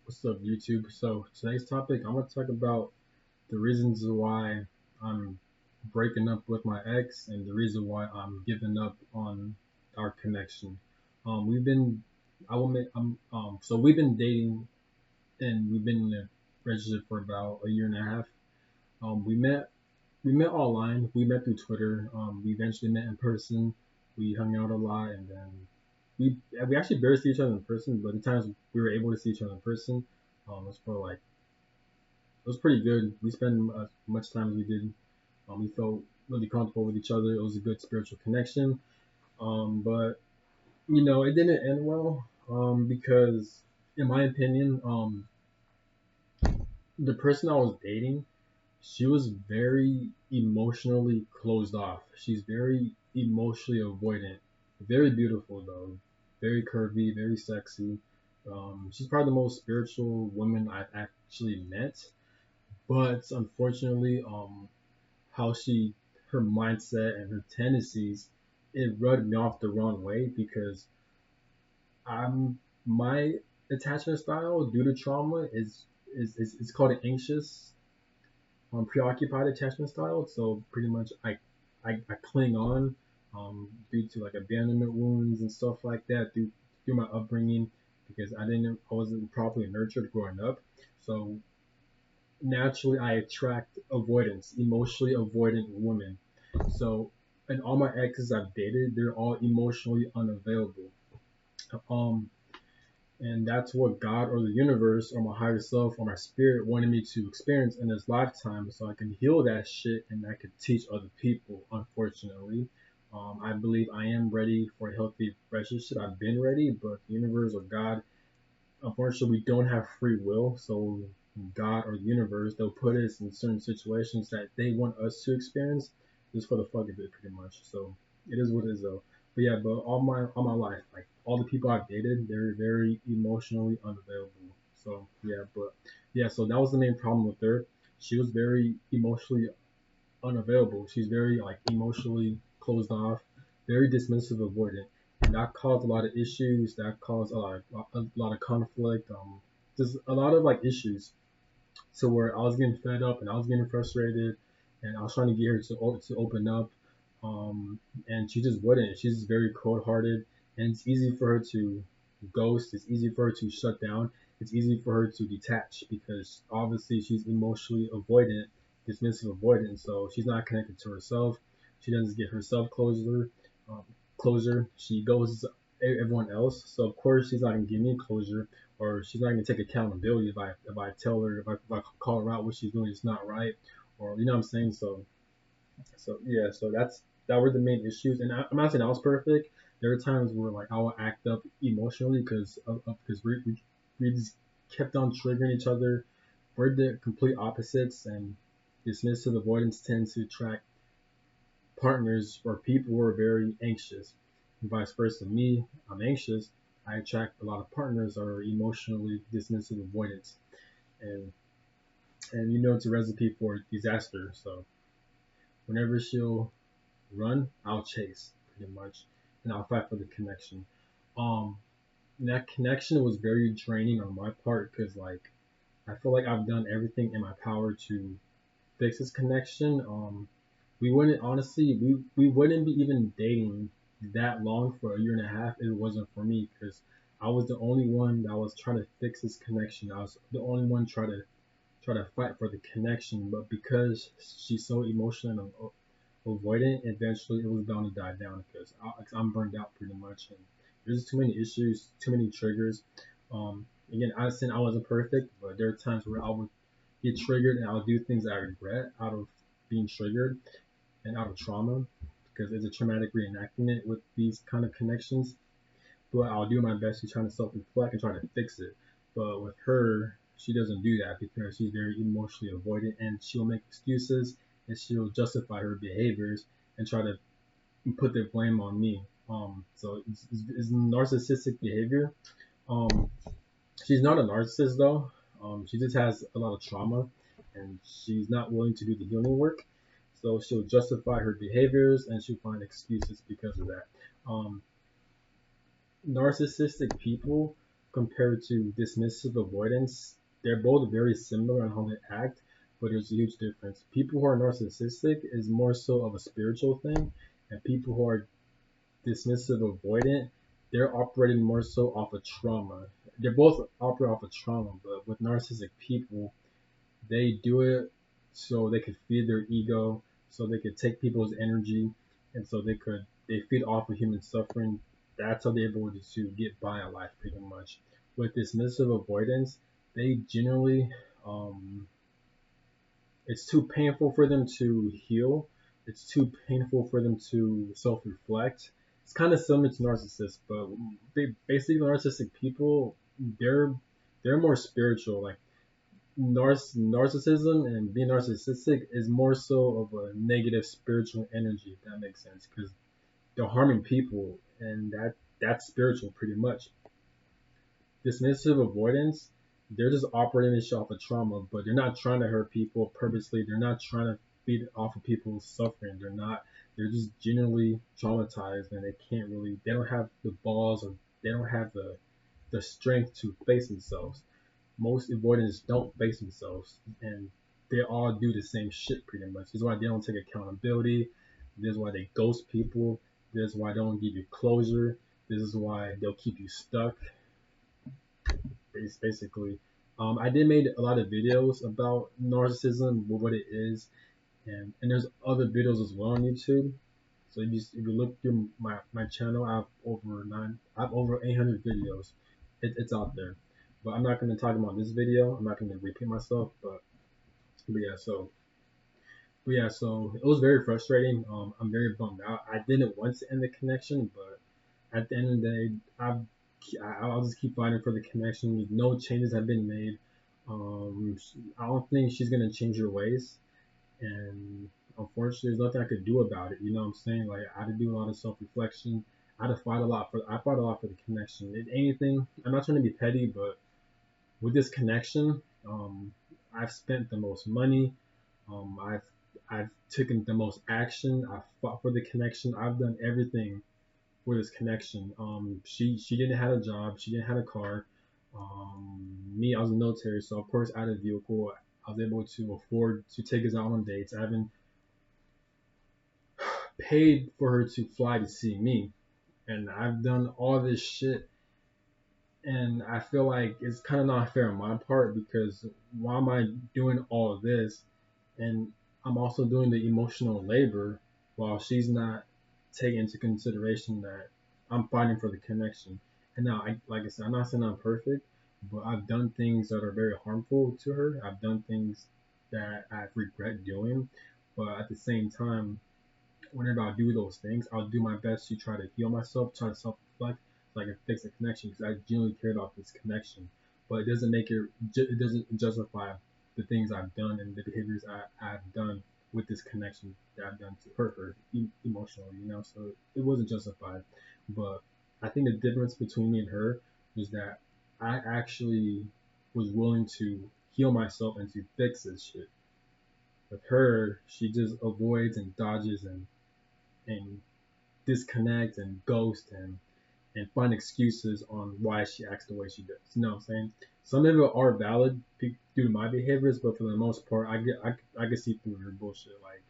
What's up, YouTube? So today's topic, I'm gonna talk about the reasons why I'm breaking up with my ex and the reason why I'm giving up on our connection. We've been, I will make, so we've been dating and we've been in a relationship for about a year and a half. We met online. We met through Twitter. We eventually met in person. We hung out a lot, and then we actually barely see each other in person. But the times we were able to see each other in person, it was for like it was pretty good. We spent as much time as we did. We felt really comfortable with each other. It was a good spiritual connection. But it didn't end well. Because in my opinion, the person I was dating, she was very emotionally closed off. She's very emotionally avoidant. Very beautiful though. Very curvy, very sexy. She's probably the most spiritual woman I've actually met. But unfortunately, how her mindset and her tendencies, it rubbed me off the wrong way because I'm my attachment style due to trauma is it's called an anxious preoccupied attachment style. So pretty much I cling on due to like abandonment wounds and stuff like that through my upbringing because I wasn't properly nurtured growing up. So naturally I attract avoidance, emotionally avoidant women. So and all my exes I've dated, they're all emotionally unavailable. Um and that's what God or the universe or my higher self or my spirit wanted me to experience in this lifetime so I can heal that shit and I could teach other people, unfortunately. I believe I am ready for a healthy relationship. I've been ready, but the universe or God, unfortunately, we don't have free will. So God or the universe, they'll put us in certain situations that they want us to experience just for the fuck of it, pretty much. So it is what it is, though. But yeah, but all my life, like all the people I've dated, they're very emotionally unavailable. So yeah, but yeah, so that was the main problem with her. She was very emotionally unavailable. She's very like emotionally closed off, very dismissive, avoidant, and that caused a lot of issues. That caused a lot of conflict. Just a lot of like issues. So where I was getting fed up and I was getting frustrated, and I was trying to get her to open up, and she just wouldn't. She's very cold-hearted, and it's easy for her to ghost. It's easy for her to shut down. It's easy for her to detach because obviously she's emotionally avoidant, dismissive avoidant. So she's not connected to herself. She doesn't get herself um, closure. She goes everyone else. So of course she's not gonna give me closure, or she's not gonna take accountability if I tell her if I call her out what she's doing is not right, or you know what I'm saying. So yeah, so that were the main issues, and I'm not saying I was perfect. There were times where like I would act up emotionally because we just kept on triggering each other. We're the complete opposites, and dismissive avoidance tends to attract partners or people who are very anxious, and vice versa. Me, I'm anxious. I attract a lot of partners that are emotionally dismissive avoidance, and it's a recipe for disaster. So whenever she'll run, I'll chase pretty much, and I'll fight for the connection. Um, and that connection was very draining on my part because like I feel like I've done everything in my power to fix this connection. We wouldn't honestly we wouldn't be even dating that long for a year and a half if it wasn't for me because I was the only one that was trying to fix this connection. I was the only one try to fight for the connection, but because she's so emotional and avoidant, eventually it was bound to die down because I'm burned out pretty much, and there's too many issues, too many triggers. Again, I said I wasn't perfect, but there are times where I would get triggered and I'll do things I regret out of being triggered and out of trauma because it's a traumatic reenactment with these kind of connections. But I'll do my best to try to self-reflect and try to fix it. But with her, she doesn't do that because she's very emotionally avoidant and she'll make excuses and she'll justify her behaviors and try to put the blame on me. So it's narcissistic behavior. Um, she's not a narcissist though. She just has a lot of trauma and she's not willing to do the healing work. So she'll justify her behaviors and she'll find excuses because of that. Um, Narcissistic people compared to dismissive avoidance, they're both very similar on how they act, but there's a huge difference. People who are narcissistic is more so of a spiritual thing, and people who are dismissive avoidant, they're operating more so off of trauma. They're both operate off of trauma, but with narcissistic people, they do it so they could feed their ego, so they could take people's energy, and so they feed off of human suffering. That's how they're able to get by in life, pretty much. With dismissive avoidance, they generally it's too painful for them to heal. It's too painful for them to self-reflect. It's kind of similar to narcissists, but basically narcissistic people, they're they're more spiritual. Like narcissism and being narcissistic is more so of a negative spiritual energy, if that makes sense, because they're harming people, and that's spiritual pretty much. Dismissive avoidance, they're just operating this shit off of trauma, but they're not trying to hurt people purposely. They're not trying to feed off of people's suffering. They're not. They're just genuinely traumatized, and they can't really. They don't have the balls, or they don't have the strength to face themselves. Most avoidants don't face themselves, and they all do the same shit pretty much. This is why they don't take accountability. This is why they ghost people. This is why they don't give you closure. This is why they'll keep you stuck. Basically, I did made a lot of videos about narcissism, what it is, and there's other videos as well on YouTube. So if you look through my channel, I have over 800 videos. It's out there, but I'm not going to talk about this video. I'm not going to repeat myself, but yeah, so it was very frustrating. I'm very bummed out. I didn't want to end the connection, but at the end of the day, I'll just keep fighting for the connection. No changes have been made. I don't think she's gonna change her ways, and unfortunately, there's nothing I could do about it. You know what I'm saying? Like I had to do a lot of self-reflection. I fought a lot for the connection. If anything, I'm not trying to be petty, but with this connection, I've spent the most money. I've taken the most action. I fought for the connection. I've done everything for this connection. She didn't have a job. She didn't have a car. Me, I was in the military, so of course I had a vehicle. I was able to afford to take us out on dates. I haven't paid for her to fly to see me, and I've done all this shit. And I feel like it's kind of not fair on my part because why am I doing all of this and I'm also doing the emotional labor while she's not taking into consideration that I'm fighting for the connection. And now, like I said, I'm not saying I'm perfect, but I've done things that are very harmful to her. I've done things that I regret doing, but at the same time, whenever I do those things, I'll do my best to try to heal myself, try to self-reflect, so I can fix the connection because I genuinely care about this connection. But it doesn't make it doesn't justify the things I've done and the behaviors I've done with this connection that I've done to hurt her emotionally, you know. So it wasn't justified. But I think the difference between me and her was that I actually was willing to heal myself and to fix this shit. With her, she just avoids and dodges and disconnect and ghost and find excuses on why she acts the way she does. You know what I'm saying? Some of it are valid due to my behaviors, but for the most part, I can see through her bullshit. Like,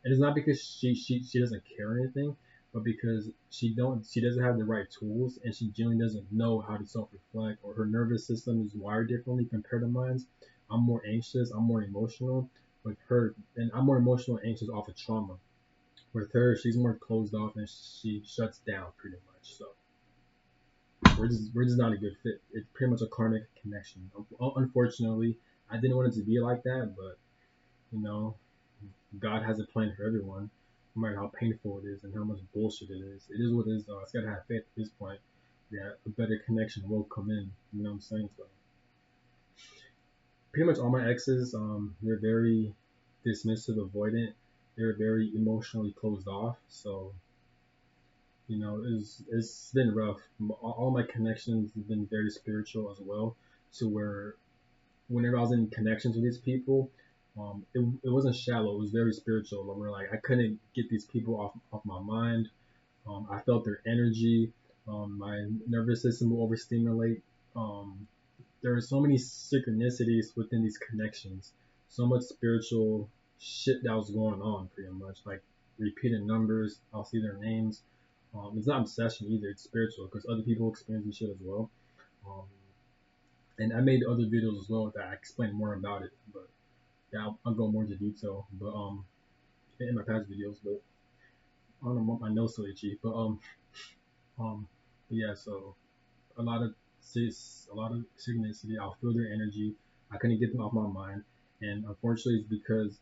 and it's not because she doesn't care or anything, but because she doesn't have the right tools and she genuinely doesn't know how to self reflect or her nervous system is wired differently compared to mine. I'm more anxious. I'm more emotional with her, and I'm more emotional and anxious off of trauma. With her, she's more closed off and she shuts down pretty much. So we're just not a good fit. It's pretty much a karmic connection. Unfortunately, I didn't want it to be like that, but you know, God has a plan for everyone, no matter how painful it is and how much bullshit it is. It is what it is, though. It's gotta have faith at this point that a better connection will come in. You know what I'm saying? So pretty much all my exes, they're very dismissive, avoidant. They're very emotionally closed off. So you know, it's been rough. All my connections have been very spiritual as well. To where whenever I was in connections with these people, it wasn't shallow. It was very spiritual. Where like I couldn't get these people off my mind. I felt their energy. My nervous system will overstimulate. um, there are so many synchronicities within these connections, so much spiritual shit that was going on, pretty much like repeated numbers. I'll see their names. It's not obsession either; it's spiritual because other people experience this shit as well. Um, and I made other videos as well that I explain more about it, but yeah, I'll go more into detail. But in my past videos, but I don't know, my nose so itchy. Um, but yeah, so a lot of a lot of synchronicity. I'll feel their energy. I couldn't get them off my mind, and unfortunately, it's because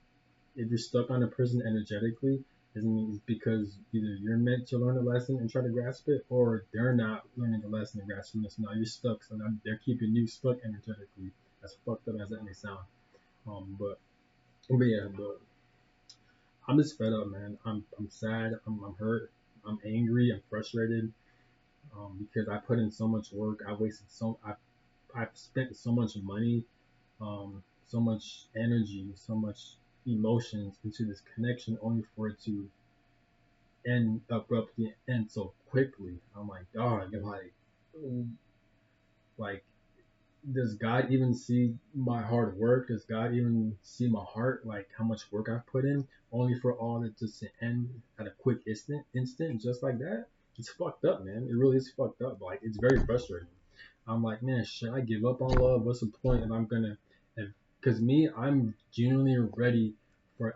if you're stuck on a person energetically, doesn't mean it's because either you're meant to learn a lesson and try to grasp it, or they're not learning the lesson and grasping it. So now you're stuck. So now they're keeping you stuck energetically. As fucked up as that may sound. But yeah, but I'm just fed up, man. I'm sad. I'm hurt. I'm angry. I'm frustrated. Because I put in so much work. I've spent so much money, so much energy, so much emotions into this connection, only for it to end abruptly, end so quickly. I'm like, dog, like, does God even see my hard work? Does God even see my heart? Like how much work I've put in, only for all it just to end at a quick instant, just like that? It's fucked up, man. It really is fucked up. Like it's very frustrating. I'm like, man, should I give up on love? What's the point if I'm gonna, if, cause me, I'm genuinely ready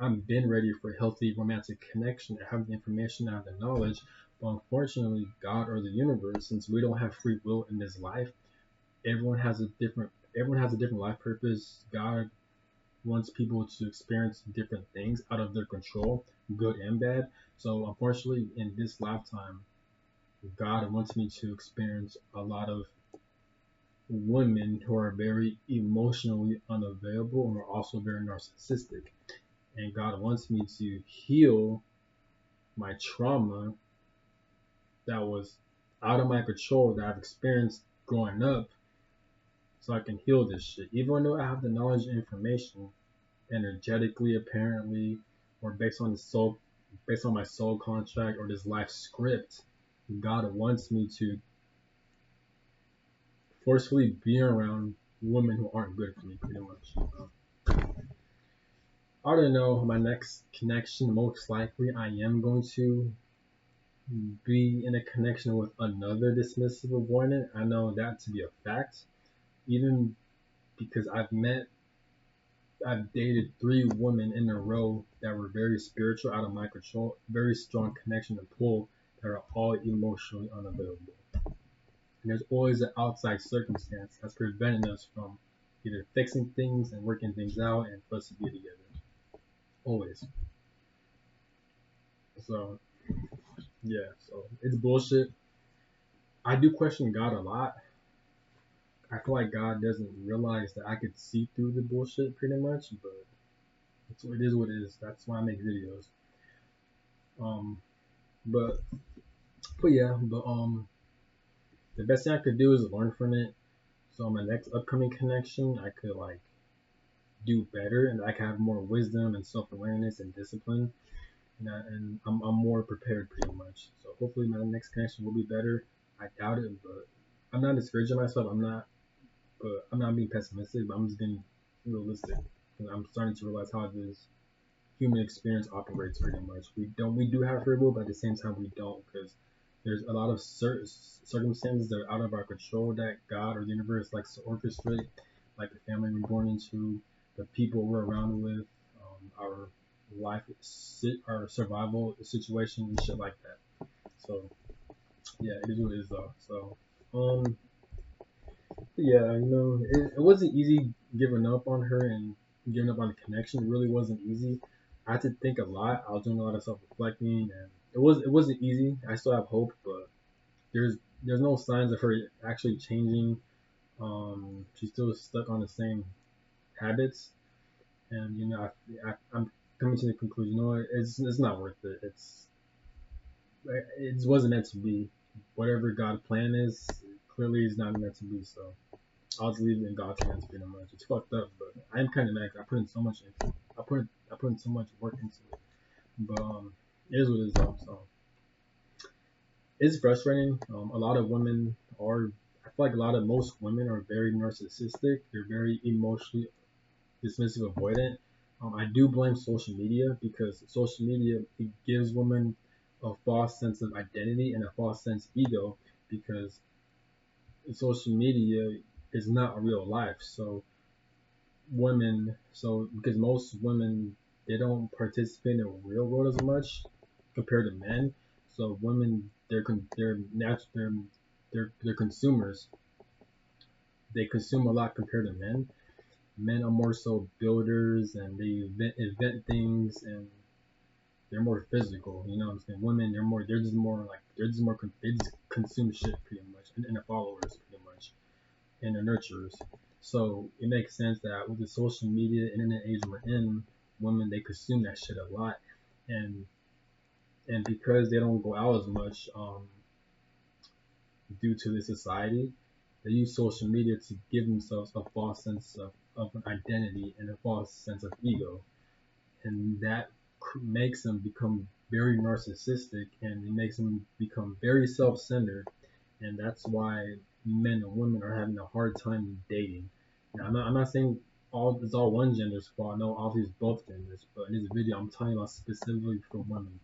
I've been ready for healthy romantic connection. I have the information, I have the knowledge, but unfortunately, God or the universe, since we don't have free will in this life, everyone has a different, everyone has a different life purpose. God wants people to experience different things out of their control, good and bad. So unfortunately, in this lifetime, God wants me to experience a lot of women who are very emotionally unavailable and are also very narcissistic. And God wants me to heal my trauma that was out of my control that I've experienced growing up so I can heal this shit. Even though I have the knowledge and information energetically apparently, or based on my soul contract or this life script, God wants me to forcefully be around women who aren't good for me, pretty much. I don't know, my next connection, most likely I am going to be in a connection with another dismissive avoidant. I know that to be a fact, even because I've dated 3 women in a row that were very spiritual, out of my control, very strong connection and pull, that are all emotionally unavailable. And there's always an outside circumstance that's preventing us from either fixing things and working things out and for us to be together. Always. So yeah, so it's bullshit. I do question God a lot. I feel like God doesn't realize that I could see through the bullshit pretty much, but it is what it is. That's why I make videos. Um, but the best thing I could do is learn from it. So my next upcoming connection, I could like do better, and I can have more wisdom and self awareness and discipline, and I'm more prepared pretty much. So hopefully my next connection will be better. I doubt it, but I'm not discouraging myself. I'm not being pessimistic, but I'm just being realistic. I'm starting to realize how this human experience operates pretty much. We do have free will, but at the same time we don't, because there's a lot of circumstances that are out of our control that God or the universe likes to orchestrate, like the family we're born into, the people we're around with, our life, our survival situation, and shit like that. So yeah, it is what it is though. So yeah, it wasn't easy giving up on her and giving up on the connection. It really wasn't easy. I had to think a lot. I was doing a lot of self-reflecting, and it wasn't easy. I still have hope, but there's there's no signs of her actually changing. She's still stuck on the same habits, and I'm coming to the conclusion. You know what? It's not worth it. It wasn't meant to be. Whatever God's plan is, clearly is not meant to be. So I'll just leave it in God's hands pretty much. It's fucked up, but I'm kind of mad. I put in so much into. I put in so much work into it, but it is what it is though. So it's frustrating. A lot of women are I feel like most women are very narcissistic. They're very emotionally dismissive, avoidant. I do blame social media because social media it gives women a false sense of identity and a false sense of ego because social media is not real life. Because most women they don't participate in the real world as much compared to men. So women they're consumers. They consume a lot compared to men. Men are more so builders and they invent things and they're more physical. You know what I'm saying? Women they just consume shit pretty much and the followers pretty much and the nurturers. So it makes sense that with the social media internet age we're in, women they consume that shit a lot and because they don't go out as much due to the society, they use social media to give themselves a false sense of an identity and a false sense of ego. And that makes them become very narcissistic and it makes them become very self-centered. And that's why men and women are having a hard time dating. Now, I'm not saying it's all one gender's fault. No, obviously it's both genders. But in this video, I'm talking about specifically for women,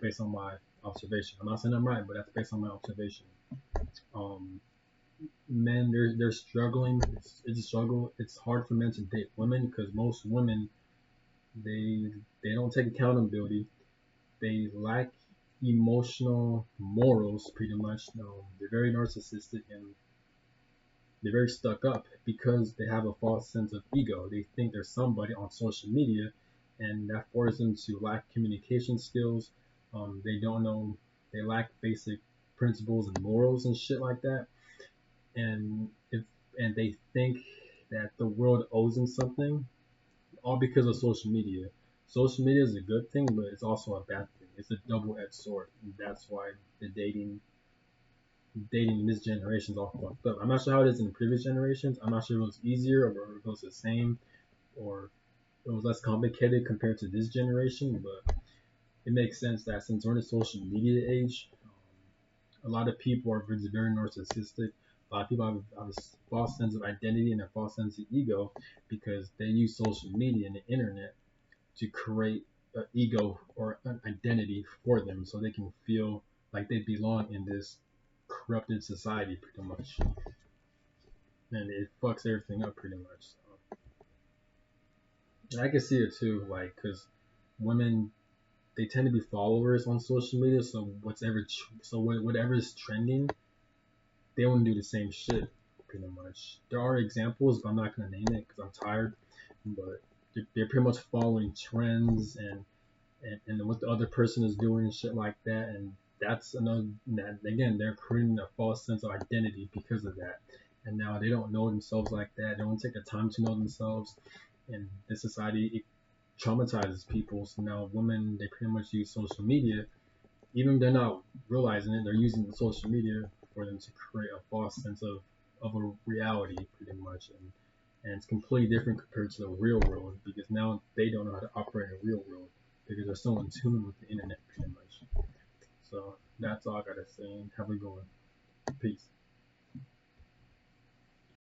based on my observation. I'm not saying I'm right, but that's based on my observation. Um, Men they're struggling. It's a struggle. It's hard for men to date women because most women they they don't take accountability. They lack emotional morals pretty much. They're very narcissistic and they're very stuck up because they have a false sense of ego. They think they're somebody on social media, and that forces them to lack communication skills. They don't know. They lack basic principles and morals and shit like that. And if and they think that the world owes them something, all because of social media. Social media is a good thing, but it's also a bad thing. It's a double-edged sword, and that's why the dating in this generation is all fucked up. I'm not sure how it is in the previous generations. I'm not sure if it was easier or if it was the same or it was less complicated compared to this generation, but it makes sense that since we're in the social media age, a lot of people are very narcissistic. A lot of people have a false sense of identity and a false sense of ego because they use social media and the internet to create an ego or an identity for them so they can feel like they belong in this corrupted society pretty much. And it fucks everything up pretty much. So. And I can see it too, like, because women they tend to be followers on social media, so whatever is trending, they want to do the same shit pretty much. There are examples, but I'm not gonna name it because I'm tired. But they're pretty much following trends and what the other person is doing and shit like that. And that's another that again they're creating a false sense of identity because of that. And now they don't know themselves like that. They don't take the time to know themselves. And the society it traumatizes people. So now women they pretty much use social media, even if they're not realizing it, they're using the social media for them to create a false sense of a reality pretty much. And it's completely different compared to the real world because now they don't know how to operate in the real world because they're so in tune with the internet pretty much. So that's all I gotta say. Have a good one. Peace.